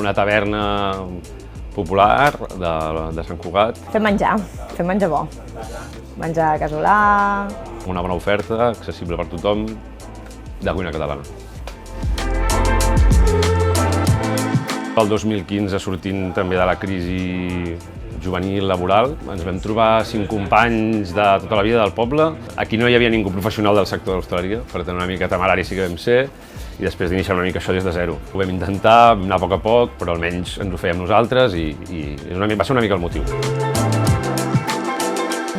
una taverna popular de Sant Cugat. Fem menjar bo. Menjar casolà. Una bona oferta, accessible per tothom, de cuina catalana. El 2015, sortint també de la crisi juvenil laboral, ens vam trobar 5 companys de tota la vida del poble. Aquí no hi havia ningú professional del sector de l'hostaleria, per tant una mica temerari sí que vam ser, i després d'iniciar una mica això des de zero. Ho vam intentar, anar a poc, però almenys ens ho fèiem nosaltres i va ser una mica el motiu.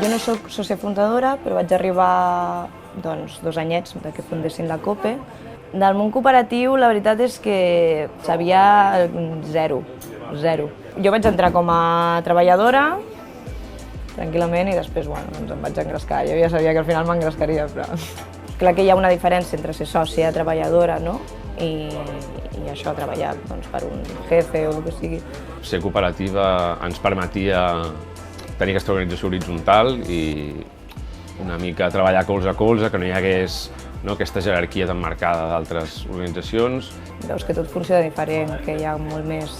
Jo no soc sòcia fundadora, però vaig arribar 2 anyets que fundessin la COPE. Del món cooperatiu, la veritat és que sabia zero. Jo vaig entrar com a treballadora, tranquil·lament, i després em vaig engrescar. Jo ja sabia que al final m'engrescaria, però... Clar que hi ha una diferència entre ser sòcia, treballadora, no? I això, treballar per un jefe o el que sigui. Ser cooperativa ens permetia tenir aquesta organització horitzontal i una mica treballar colze a colze, que no hi hagués aquesta jerarquia tan marcada d'altres organitzacions. Veus que tot funciona diferent, que hi ha molt més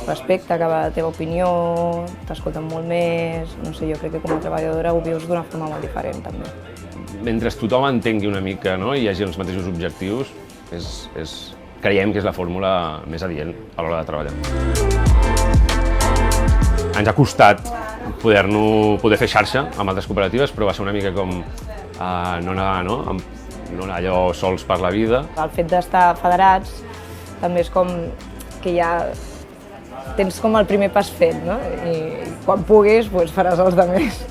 respecte cap a la teva opinió, t'escolten molt més... No sé, jo crec que com a treballadora ho vius d'una forma molt diferent, també. Mentre tothom entengui una mica i hi hagi els mateixos objectius, creiem que és la fórmula més adient a l'hora de treballar. Ens ha costat poder fer xarxa amb altres cooperatives, però va ser una mica com no anar allò sols per la vida. El fet d'estar federats també és com que ja tens com el primer pas fet, no? I quan puguis faràs els altres.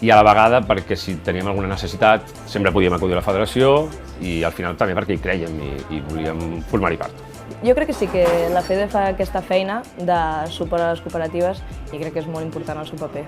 I a la vegada perquè si teníem alguna necessitat sempre podíem acudir a la federació i al final també perquè hi crèiem i volíem formar-hi part. Jo crec que sí que la FEDE fa aquesta feina de suport a les cooperatives i crec que és molt important el seu paper.